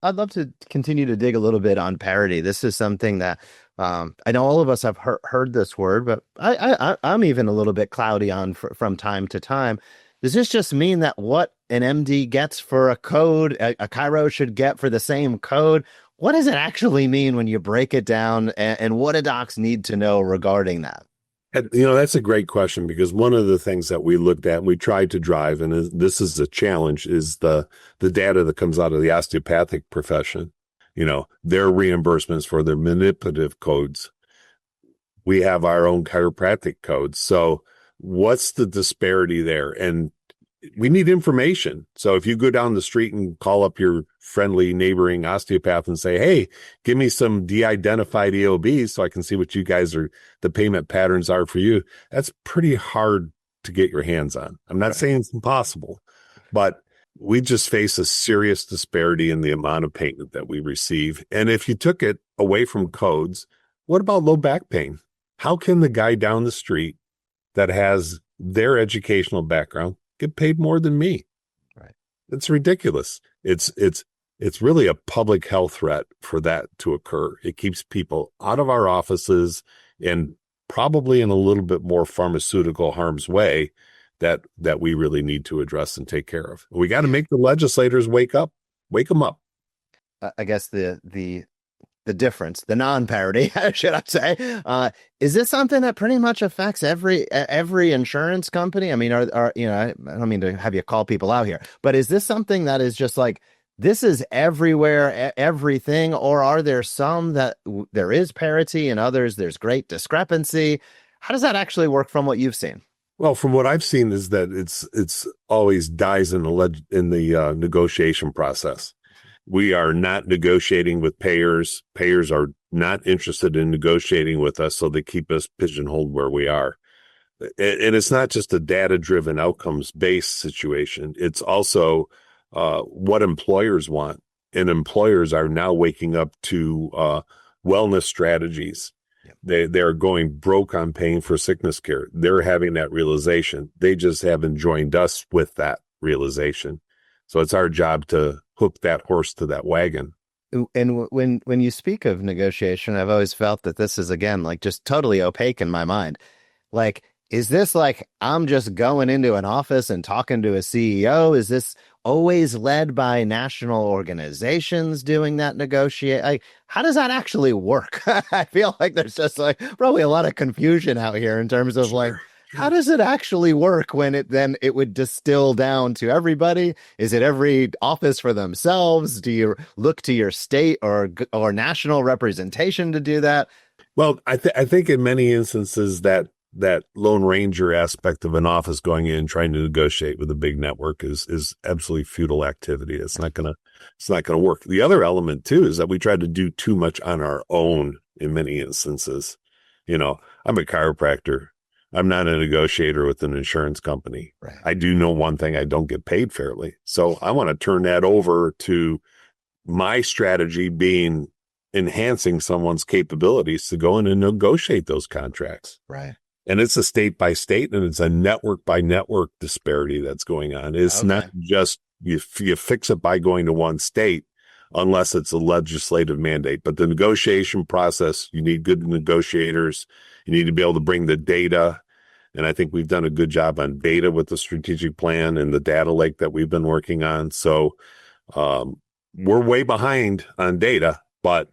I'd love to continue to dig a little bit on parity. This is something that I know all of us have heard this word, but I'm even a little bit cloudy on from time to time. Does this just mean that what an MD gets for a code, a chiro should get for the same code? What does it actually mean when you break it down, and what do docs need to know regarding that? And, that's a great question because one of the things that we looked at and we tried to drive, and this is a challenge, is the data that comes out of the osteopathic profession. Their reimbursements for their manipulative codes. We have our own chiropractic codes. So what's the disparity there? And we need information. So if you go down the street and call up your friendly neighboring osteopath and say, hey, give me some de-identified EOBs so I can see what you guys the payment patterns are for you, that's pretty hard to get your hands on. I'm not saying it's impossible, but we just face a serious disparity in the amount of payment that we receive. And if you took it away from codes, what about low back pain? How can the guy down the street that has their educational background get paid more than me? Right. It's ridiculous. It's really a public health threat for that to occur. It keeps people out of our offices and probably in a little bit more pharmaceutical harm's way that we really need to address and take care of. We got to make the legislators wake them up. I guess the difference, the non-parity, should I say? Is this something that pretty much affects every insurance company? I mean, are I don't mean to have you call people out here, but is this something that is just like this is everywhere, everything, or are there some that there is parity and others there's great discrepancy? How does that actually work from what you've seen? Well, from what I've seen is that it's always dies in the negotiation process. We are not negotiating with payers. Payers are not interested in negotiating with us, so they keep us pigeonholed where we are. And it's not just a data-driven, outcomes-based situation. It's also what employers want. And employers are now waking up to wellness strategies. They're going broke on paying for sickness care. They're having that realization. They just haven't joined us with that realization. So it's our job to hook that horse to that wagon. And when you speak of negotiation, I've always felt that this is, again, like just totally opaque in my mind. Like, is this like I'm just going into an office and talking to a CEO? Is this always led by national organizations doing that negotiate? Like, how does that actually work? I feel like there's just like probably a lot of confusion out here in terms of like, how does it actually work when it would distill down to everybody? Is it every office for themselves? Do you look to your state or national representation to do that? Well, I think in many instances that Lone Ranger aspect of an office going in and trying to negotiate with a big network is absolutely futile activity. It's not gonna work. The other element too is that we try to do too much on our own in many instances. I'm a chiropractor. I'm not a negotiator with an insurance company. Right. I do know one thing: I don't get paid fairly. So I want to turn that over to my strategy being enhancing someone's capabilities to go in and negotiate those contracts. Right. And it's a state by state and it's a network by network disparity that's going on. It's not just you fix it by going to one state unless it's a legislative mandate. But the negotiation process, you need good negotiators. You need to be able to bring the data. And I think we've done a good job on data with the strategic plan and the data lake that we've been working on. So we're way behind on data, but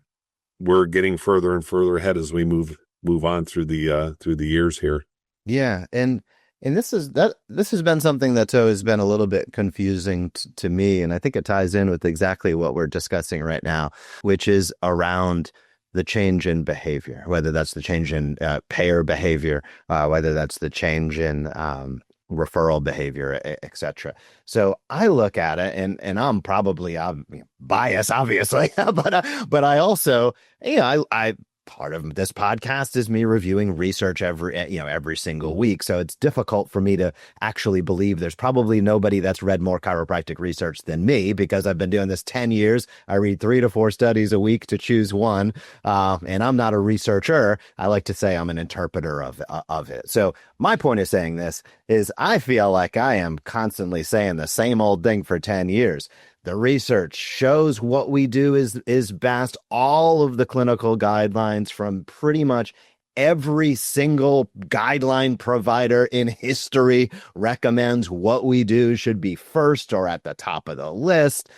we're getting further and further ahead as we move on through the years here. Yeah. And this has been something that's always been a little bit confusing to me. And I think it ties in with exactly what we're discussing right now, which is around the change in behavior, whether that's the change in payer behavior, whether that's the change in referral behavior, et cetera. So I look at it and I'm probably biased, obviously, but I also, I part of this podcast is me reviewing research every single week. So it's difficult for me to actually believe there's probably nobody that's read more chiropractic research than me, because I've been doing this 10 years. I read 3 to 4 studies a week to choose one. And I'm not a researcher. I like to say I'm an interpreter of it. So my point of saying this is I feel like I am constantly saying the same old thing for 10 years. The research shows what we do is best. All of the clinical guidelines from pretty much every single guideline provider in history recommends what we do should be first or at the top of the list.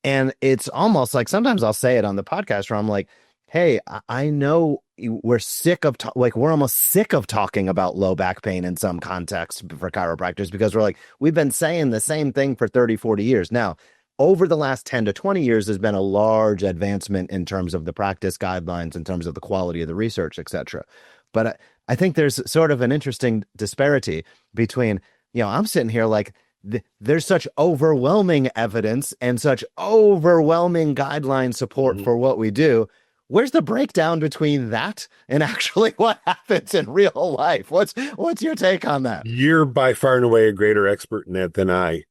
And it's almost like sometimes I'll say it on the podcast where I'm like, hey, I know we're sick of we're almost sick of talking about low back pain in some context for chiropractors, because we're like, we've been saying the same thing for 30, 40 years. Now, over the last 10 to 20 years, there's been a large advancement in terms of the practice guidelines, in terms of the quality of the research, et cetera. But I think there's sort of an interesting disparity between, I'm sitting here like, there's such overwhelming evidence and such overwhelming guideline support for what we do. Where's the breakdown between that and actually what happens in real life? What's your take on that? You're by far and away a greater expert in that than I.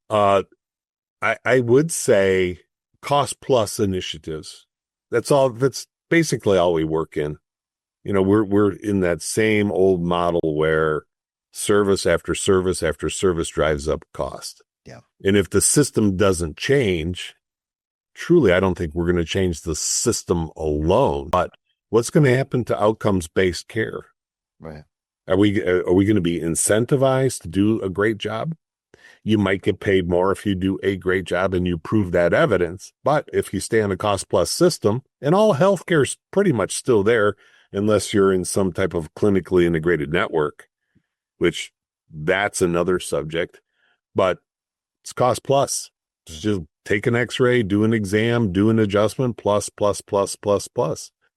I would say cost plus initiatives. That's all. That's basically all we work in. We're in that same old model where service after service after service drives up cost. Yeah. And if the system doesn't change, truly, I don't think we're going to change the system alone. But what's going to happen to outcomes-based care? Right. Are we going to be incentivized to do a great job? You might get paid more if you do a great job and you prove that evidence. But if you stay on a cost-plus system, and all healthcare is pretty much still there, unless you're in some type of clinically integrated network, which that's another subject, but it's cost plus. It's just take an x-ray, do an exam, do an adjustment, plus.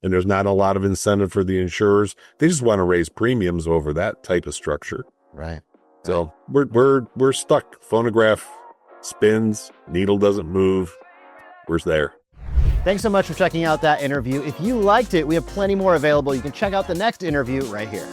And there's not a lot of incentive for the insurers. They just want to raise premiums over that type of structure. Right. So we're stuck. Phonograph spins, needle doesn't move. We're there. Thanks so much for checking out that interview. If you liked it, we have plenty more available. You can check out the next interview right here.